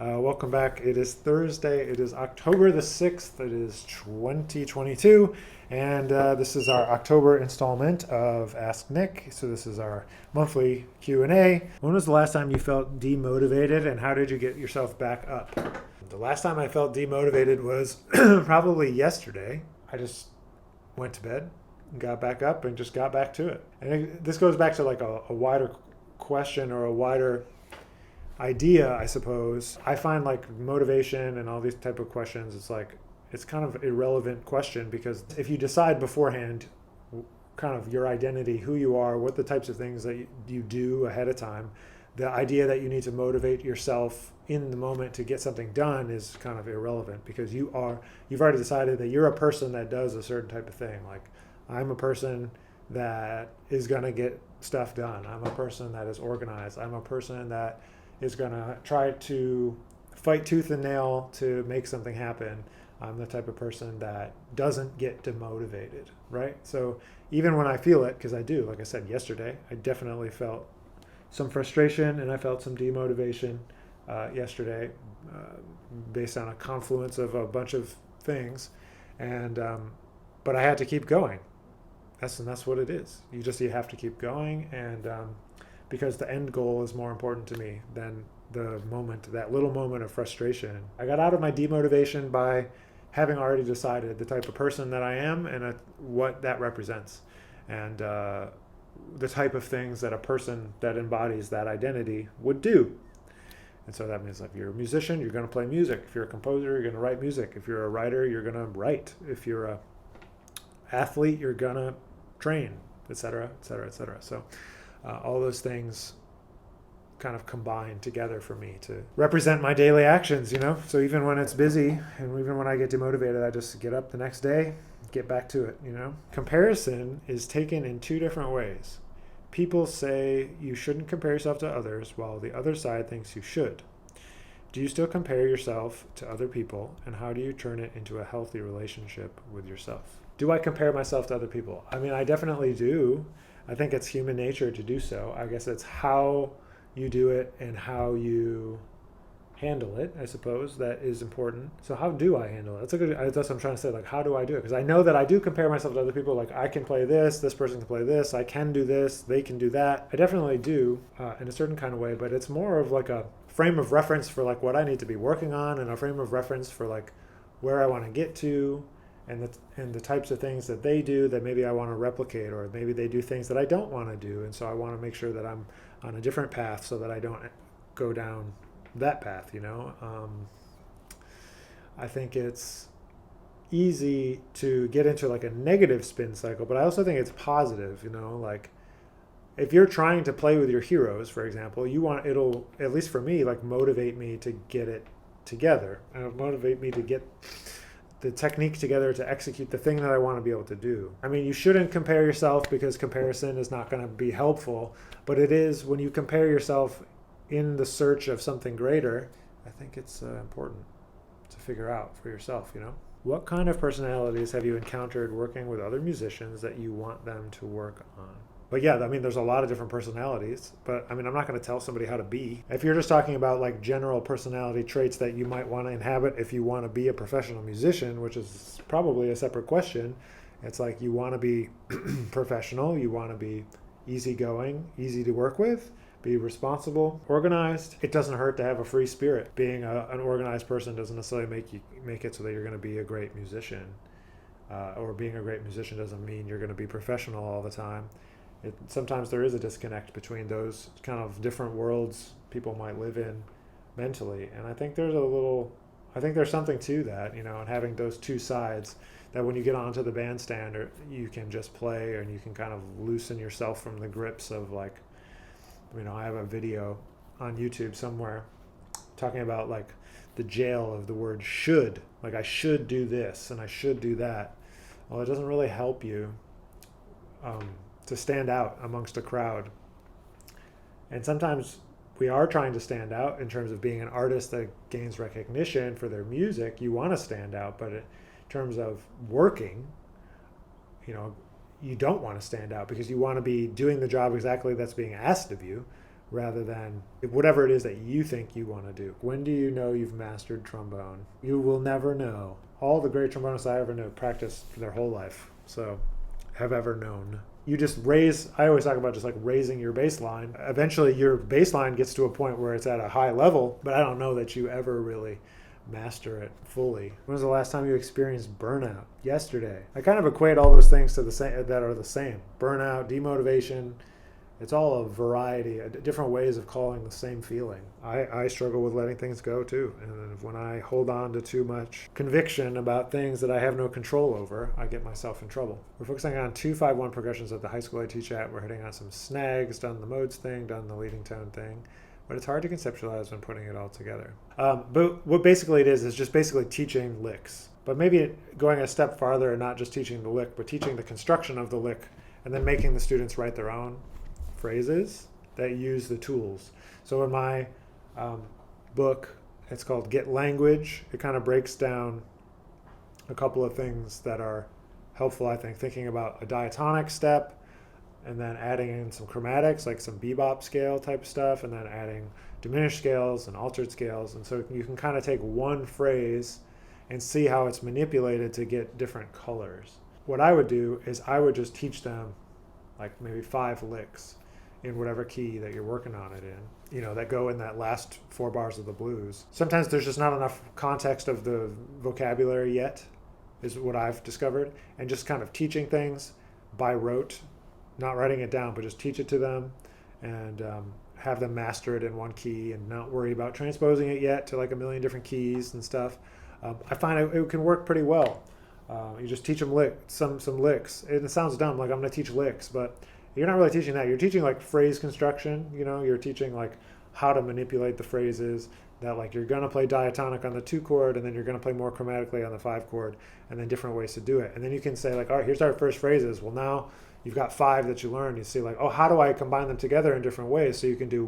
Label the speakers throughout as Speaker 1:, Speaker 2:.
Speaker 1: Welcome back. It is Thursday. It is October the 6th. It is 2022. And this is our October installment of Ask Nick. So this is our monthly Q&A. When was the last time you felt demotivated and how did you get yourself back up? The last time I felt demotivated was probably yesterday. I just went to bed, got back up, and just got back to it. And this goes back to like a wider question or a wider idea, I suppose. I find like motivation and all these type of questions, it's kind of irrelevant question, because if you decide beforehand kind of your identity, who you are, what the types of things that you do ahead of time, the idea that you need to motivate yourself in the moment to get something done is kind of irrelevant, because you've already decided that you're a person that does a certain type of thing. Like, I'm a person that is going to get stuff done. I'm a person that is organized. I'm a person that is going to try to fight tooth and nail to make something happen. I'm the type of person that doesn't get demotivated, right? So even when I feel it, because I do, like I said yesterday, I definitely felt some frustration and I felt some demotivation yesterday based on a confluence of a bunch of things. And but I had to keep going. That's what it is. You have to keep going, and because the end goal is more important to me than that little moment of frustration. I got out of my demotivation by having already decided the type of person that I am and what that represents, and the type of things that a person that embodies that identity would do. And so that means, if you're a musician, you're going to play music. If you're a composer, you're going to write music. If you're a writer, you're going to write. If you're a athlete, you're going to train, etc., etc., etc. So all those things kind of combine together for me to represent my daily actions, So even when it's busy and even when I get demotivated, I just get up the next day, get back to it, Comparison is taken in two different ways. People say you shouldn't compare yourself to others, while the other side thinks you should. Do you still compare yourself to other people, and how do you turn it into a healthy relationship with yourself? Do I compare myself to other people? I mean, I definitely do. I think it's human nature to do so. I guess it's how you do it and how you handle it, I suppose, that is important. So how do I handle it? That's what I'm trying to say. Like, how do I do it? Because I know that I do compare myself to other people. Like, I can play this person can play this, I can do this, they can do that. I definitely do in a certain kind of way, but it's more of like a frame of reference for like what I need to be working on, and a frame of reference for like where I want to get to, and the types of things that they do that maybe I want to replicate, or maybe they do things that I don't want to do, and so I want to make sure that I'm on a different path so that I don't go down that path. I think it's easy to get into like a negative spin cycle, but I also think it's positive. Like, if you're trying to play with your heroes, for example, it'll, at least for me, like, motivate me to get it together, and it'll motivate me to get the technique together to execute the thing that I want to be able to do. I mean, you shouldn't compare yourself, because comparison is not going to be helpful, but it is when you compare yourself in the search of something greater. I think it's important to figure out for yourself, What kind of personalities have you encountered working with other musicians that you want them to work on? But yeah, I mean, there's a lot of different personalities, but I mean, I'm not going to tell somebody how to be. If you're just talking about like general personality traits that you might want to inhabit if you want to be a professional musician, which is probably a separate question, it's like you want to be professional, you want to be easygoing, easy to work with, be responsible, organized. It doesn't hurt to have a free spirit. Being an organized person doesn't necessarily make it so that you're going to be a great musician, or being a great musician doesn't mean you're going to be professional all the time. Sometimes there is a disconnect between those kind of different worlds people might live in mentally, and I think there's something to that, and having those two sides, that when you get onto the bandstand, or you can just play, and you can kind of loosen yourself from the grips of, like, I have a video on YouTube somewhere talking about like the jail of the word should. Like, I should do this and I should do that. Well, it doesn't really help you to stand out amongst a crowd. And sometimes we are trying to stand out in terms of being an artist that gains recognition for their music. You want to stand out, but in terms of working, you don't want to stand out, because you want to be doing the job exactly that's being asked of you, rather than whatever it is that you think you want to do. When do you know you've mastered trombone? You will never know. All the great trombonists I ever know practice for their whole life, so have ever known. You just raise, I always talk about just like raising your baseline. Eventually your baseline gets to a point where it's at a high level, but I don't know that you ever really master it fully. When was the last time you experienced burnout? Yesterday. I kind of equate all those things to the same, that are the same. Burnout, demotivation, it's all a variety, different ways of calling the same feeling. I struggle with letting things go too. And when I hold on to too much conviction about things that I have no control over, I get myself in trouble. We're focusing on 2-5-1 progressions at the high school I teach at. We're hitting on some snags, done the modes thing, done the leading tone thing. But it's hard to conceptualize when putting it all together. But what basically it is just basically teaching licks. But maybe going a step farther and not just teaching the lick, but teaching the construction of the lick and then making the students write their own phrases that use the tools. So in my book, it's called Get Language. It kind of breaks down a couple of things that are helpful, I think, thinking about a diatonic step and then adding in some chromatics, like some bebop scale type stuff, and then adding diminished scales and altered scales. And so you can kind of take one phrase and see how it's manipulated to get different colors. What I would do is I would just teach them like maybe 5 licks in whatever key that you're working on it in, that go in that last 4 bars of the blues. Sometimes there's just not enough context of the vocabulary yet, is what I've discovered. And just kind of teaching things by rote, not writing it down, but just teach it to them and have them master it in one key and not worry about transposing it yet to like a million different keys and stuff. I find it can work pretty well. You just teach them some licks. And it sounds dumb, like I'm going to teach licks, but you're not really teaching that. You're teaching like phrase construction. You're teaching like how to manipulate the phrases. That like you're going to play diatonic on the 2 chord, and then you're going to play more chromatically on the 5 chord, and then different ways to do it. And then you can say like, all right, here's our first phrases. Well, now you've got 5 that you learn. You see like, oh, how do I combine them together in different ways? So you can do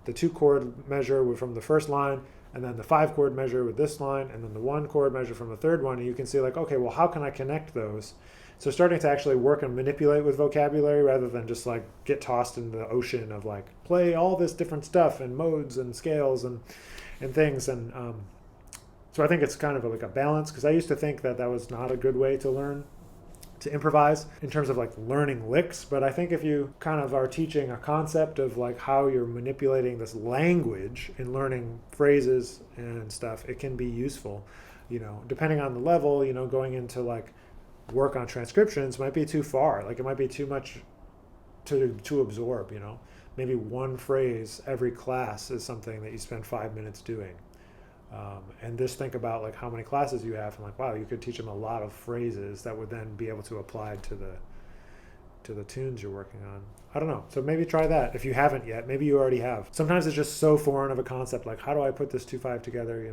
Speaker 1: the 2 chord measure from the first line, and then the 5 chord measure with this line, and then the 1 chord measure from the third one. And you can see like, okay, well, how can I connect those? So starting to actually work and manipulate with vocabulary rather than just like get tossed in the ocean of like play all this different stuff and modes and scales and things. And so I think it's kind of like a balance, because I used to think that was not a good way to learn, to improvise in terms of like learning licks. But I think if you kind of are teaching a concept of like how you're manipulating this language in learning phrases and stuff, it can be useful, depending on the level. Going into like work on transcriptions might be too far. Like it might be too much to absorb. Maybe one phrase every class is something that you spend 5 minutes doing. And just think about like how many classes you have, and like, wow, you could teach them a lot of phrases that would then be able to apply to the tunes you're working on. I don't know. So maybe try that if you haven't yet. Maybe you already have. Sometimes it's just so foreign of a concept. Like, how do I put this 2-5 together?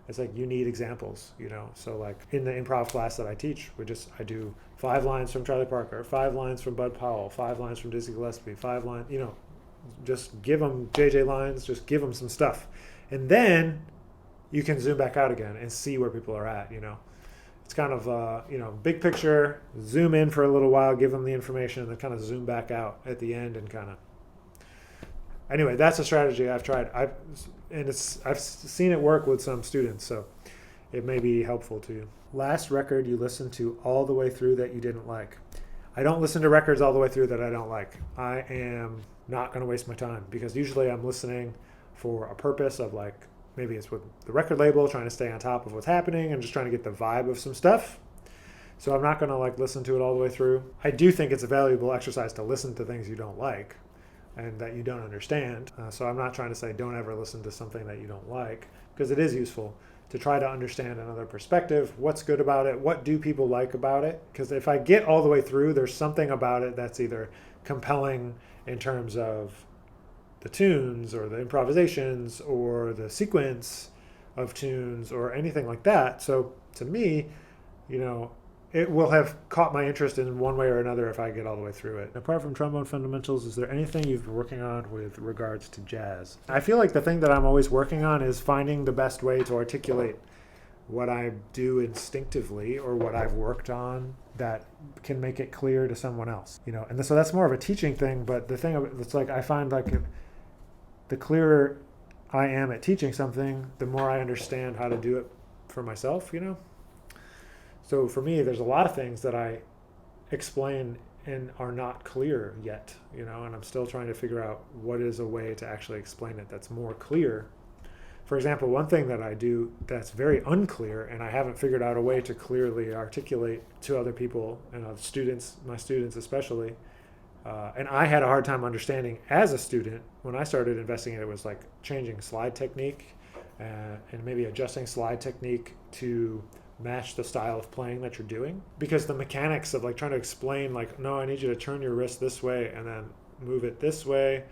Speaker 1: It's like you need examples. So like in the improv class that I teach, I do 5 lines from Charlie Parker, 5 lines from Bud Powell, 5 lines from Dizzy Gillespie, 5 lines. Just give them JJ lines. Just give them some stuff, and then you can zoom back out again and see where people are at. It's kind of, big picture, zoom in for a little while, give them the information, and then kind of zoom back out at the end and kind of. Anyway, that's a strategy I've tried. I've seen it work with some students, so it may be helpful to you. Last record you listened to all the way through that you didn't like. I don't listen to records all the way through that I don't like. I am not going to waste my time, because usually I'm listening for a purpose of like, maybe it's with the record label, trying to stay on top of what's happening and just trying to get the vibe of some stuff. So I'm not going to like listen to it all the way through. I do think it's a valuable exercise to listen to things you don't like and that you don't understand. So I'm not trying to say don't ever listen to something that you don't like, because it is useful to try to understand another perspective. What's good about it? What do people like about it? Because if I get all the way through, there's something about it that's either compelling in terms of the tunes or the improvisations or the sequence of tunes or anything like that. So to me, it will have caught my interest in one way or another if I get all the way through it. Apart from trombone fundamentals, is there anything you've been working on with regards to jazz? I feel like the thing that I'm always working on is finding the best way to articulate what I do instinctively or what I've worked on that can make it clear to someone else. And so that's more of a teaching thing. But the thing, it's like I find like the clearer I am at teaching something, the more I understand how to do it for myself, So for me, there's a lot of things that I explain and are not clear yet, and I'm still trying to figure out what is a way to actually explain it that's more clear. For example, one thing that I do that's very unclear, and I haven't figured out a way to clearly articulate to other people and my students especially, and I had a hard time understanding as a student when I started investing in it, was like changing slide technique and maybe adjusting slide technique to match the style of playing that you're doing, because the mechanics of like trying to explain like, no, I need you to turn your wrist this way and then move it this way,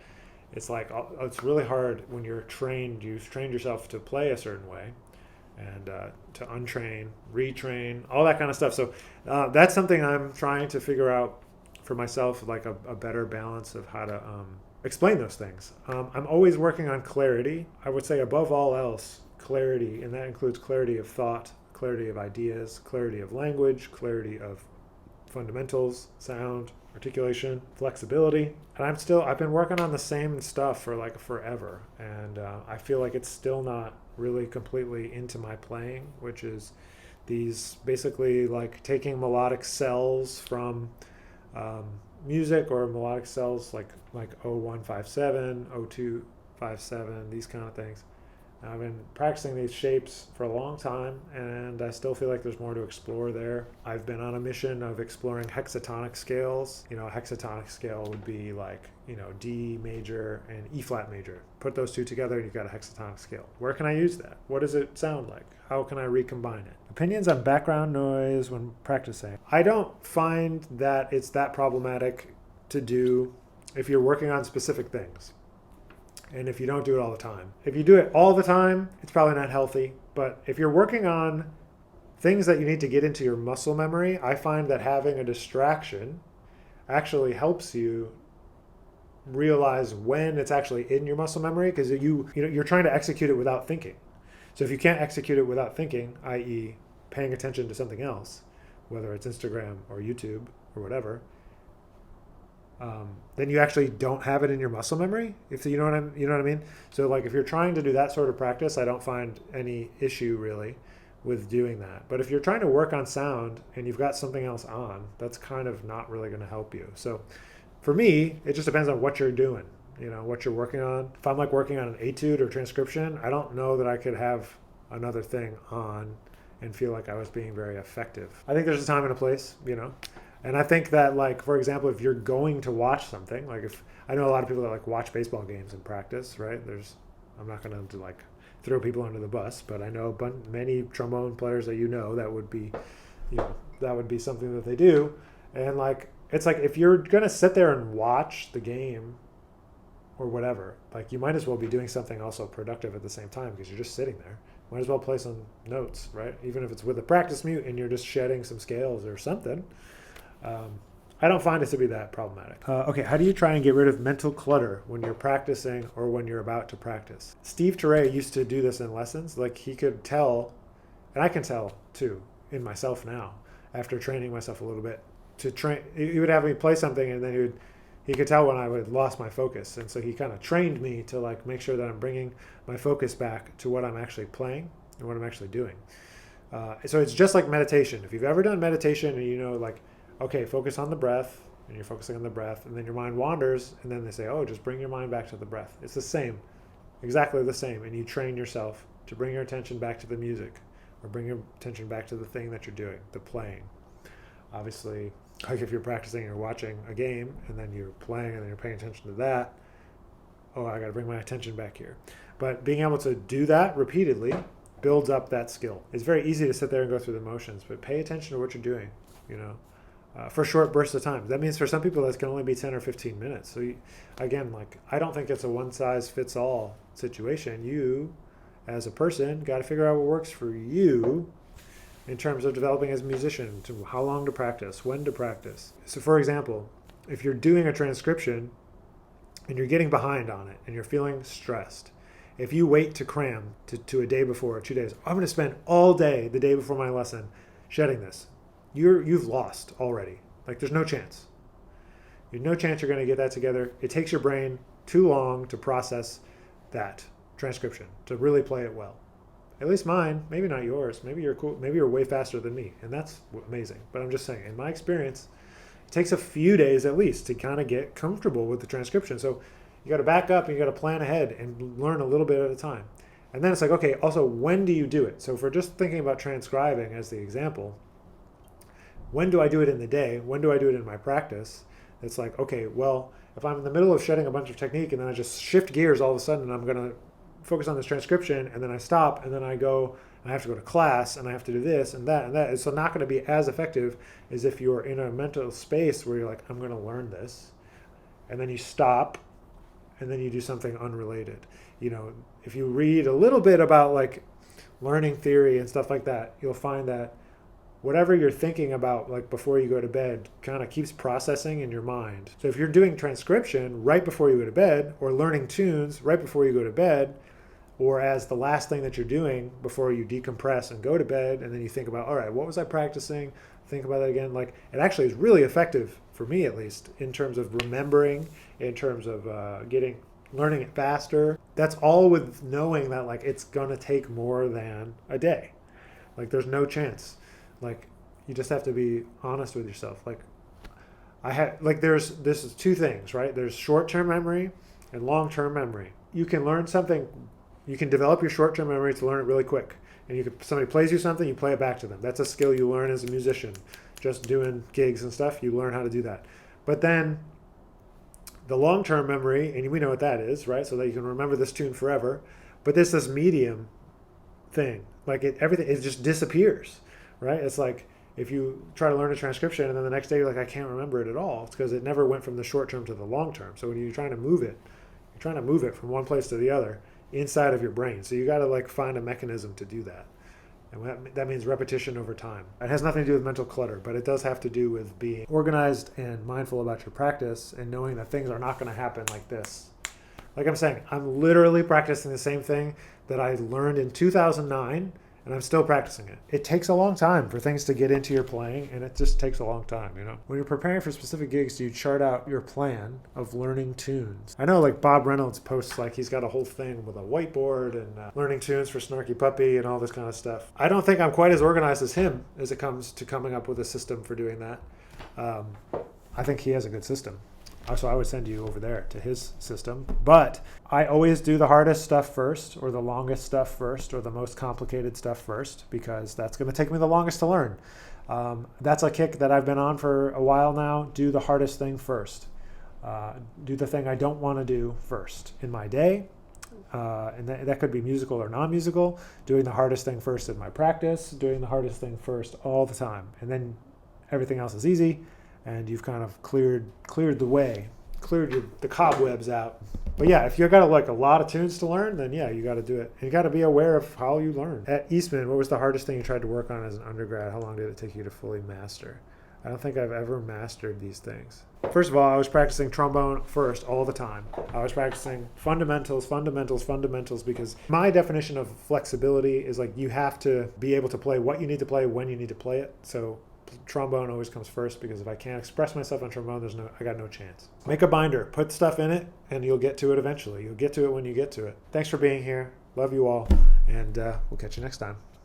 Speaker 1: it's like it's really hard when you've trained yourself to play a certain way, and to untrain, retrain, all that kind of stuff. So that's something I'm trying to figure out for myself, like a better balance of how to explain those things. I'm always working on clarity. I would say above all else, clarity, and that includes clarity of thought, clarity of ideas, clarity of language, clarity of fundamentals, sound, articulation, flexibility. And I've been working on the same stuff for like forever. And I feel like it's still not really completely into my playing, which is these basically like taking melodic cells from music, or melodic cells like 0157, 0257, these kind of things. I've been practicing these shapes for a long time, and I still feel like there's more to explore there. I've been on a mission of exploring hexatonic scales. A hexatonic scale would be like, D major and E flat major. Put those two together and you've got a hexatonic scale. Where can I use that? What does it sound like? How can I recombine it? Opinions on background noise when practicing. I don't find that it's that problematic to do if you're working on specific things. And if you don't do it all the time. If you do it all the time, it's probably not healthy. But if you're working on things that you need to get into your muscle memory, I find that having a distraction actually helps you realize when it's actually in your muscle memory, because you're trying to execute it without thinking. So if you can't execute it without thinking, i.e. paying attention to something else, whether it's Instagram or YouTube or whatever, then you actually don't have it in your muscle memory. If you know what I mean. So like if you're trying to do that sort of practice, I don't find any issue really with doing that. But if you're trying to work on sound and you've got something else on, that's kind of not really going to help you. So for me, it just depends on what you're doing, what you're working on. If I'm like working on an etude or transcription, I don't know that I could have another thing on and feel like I was being very effective. I think there's a time and a place, And I think that, like, for example, if you're going to watch something, like if I know a lot of people that like watch baseball games in practice, right? I'm not going to like throw people under the bus, but I know many trombone players that that would be, that would be something that they do. And like, it's like if you're going to sit there and watch the game or whatever, like you might as well be doing something also productive at the same time, because you're just sitting there. Might as well play some notes, right? Even if it's with a practice mute and you're just shedding some scales or something. I don't find it to be that problematic. Okay, how do you try and get rid of mental clutter when you're practicing or when you're about to practice? Steve Teray used to do this in lessons. Like he could tell, and I can tell too, in myself now, after training myself a little bit, he would have me play something, and then he could tell when I would lost my focus. And so he kind of trained me to like make sure that I'm bringing my focus back to what I'm actually playing and what I'm actually doing. So it's just like meditation. If you've ever done meditation and like, okay, focus on the breath, and you're focusing on the breath, and then your mind wanders, and then they say, oh, just bring your mind back to the breath. It's the same, exactly the same. And you train yourself to bring your attention back to the music, or bring your attention back to the thing that you're doing, the playing. Obviously, like if you're practicing, you're watching a game, and then you're playing, and then you're paying attention to that, oh, I got to bring my attention back here. But being able to do that repeatedly builds up that skill. It's very easy to sit there and go through the motions, but pay attention to what you're doing, for short bursts of time. That means for some people that can only be 10 or 15 minutes. So again, like I don't think it's a one-size-fits-all situation. You, as a person, got to figure out what works for you in terms of developing as a musician, to how long to practice, when to practice. So for example, if you're doing a transcription and you're getting behind on it and you're feeling stressed, if you wait to cram to a day before or 2 days, I'm going to spend all day the day before my lesson shedding this. You've lost already. Like there's no chance. There's no chance you're going to get that together. It takes your brain too long to process that transcription, to really play it well. At least mine, maybe not yours. Maybe you're cool. Maybe you're way faster than me, and that's amazing. But I'm just saying, in my experience, it takes a few days at least to kind of get comfortable with the transcription. So you got to back up and you got to plan ahead and learn a little bit at a time. And then it's like, okay, also, when do you do it? So if we're just thinking about transcribing as the example, when do I do it in the day? When do I do it in my practice? It's like, okay, well, if I'm in the middle of shedding a bunch of technique and then I just shift gears all of a sudden and I'm going to focus on this transcription and then I stop and then I have to go to class and I have to do this and that and that. It's not going to be as effective as if you're in a mental space where you're like, I'm going to learn this. And then you stop and then you do something unrelated. If you read a little bit about like learning theory and stuff like that, you'll find that whatever you're thinking about like before you go to bed kind of keeps processing in your mind. So if you're doing transcription right before you go to bed, or learning tunes right before you go to bed, or as the last thing that you're doing before you decompress and go to bed, and then you think about, all right, what was I practicing? Think about that again. Like, it actually is really effective, for me at least, in terms of remembering, in terms of learning it faster. That's all with knowing that like it's gonna take more than a day. Like, there's no chance. Like, you just have to be honest with yourself. Like, this is two things, right? There's short-term memory and long-term memory. You can learn something. You can develop your short-term memory to learn it really quick. And if somebody plays you something, you play it back to them. That's a skill you learn as a musician. Just doing gigs and stuff, you learn how to do that. But then the long-term memory, and we know what that is, right? So that you can remember this tune forever. But there's this medium thing. Like, everything, it just disappears, right? It's like if you try to learn a transcription and then the next day you're like, I can't remember it at all. It's because it never went from the short-term to the long-term. So when you're trying to move it from one place to the other inside of your brain. So you got to like find a mechanism to do that. And that means repetition over time. It has nothing to do with mental clutter, but it does have to do with being organized and mindful about your practice and knowing that things are not going to happen like this. Like I'm saying, I'm literally practicing the same thing that I learned in 2009, and I'm still practicing it. It takes a long time for things to get into your playing, and it just takes a long time, When you're preparing for specific gigs, you chart out your plan of learning tunes. I know like Bob Reynolds posts like he's got a whole thing with a whiteboard and learning tunes for Snarky Puppy and all this kind of stuff. I don't think I'm quite as organized as him as it comes to coming up with a system for doing that. I think he has a good system. So I would send you over there to his system. But I always do the hardest stuff first, or the longest stuff first, or the most complicated stuff first, because that's going to take me the longest to learn. That's a kick that I've been on for a while now. Do the hardest thing first. Do the thing I don't want to do first in my day. And that could be musical or non-musical. Doing the hardest thing first in my practice. Doing the hardest thing first all the time. And then everything else is easy. And you've kind of cleared the way, the cobwebs out. But yeah, if you've got like a lot of tunes to learn, then yeah, you got to do it. And you got to be aware of how you learn. At Eastman, what was the hardest thing you tried to work on as an undergrad? How long did it take you to fully master? I don't think I've ever mastered these things. First of all, I was practicing trombone first all the time. I was practicing fundamentals, because my definition of flexibility is like you have to be able to play what you need to play when you need to play it. So trombone always comes first, because if I can't express myself on trombone, I got no chance. Make a binder, put stuff in it, and you'll get to it eventually. You'll get to it when you get to it. Thanks for being here. Love you all, and we'll catch you next time.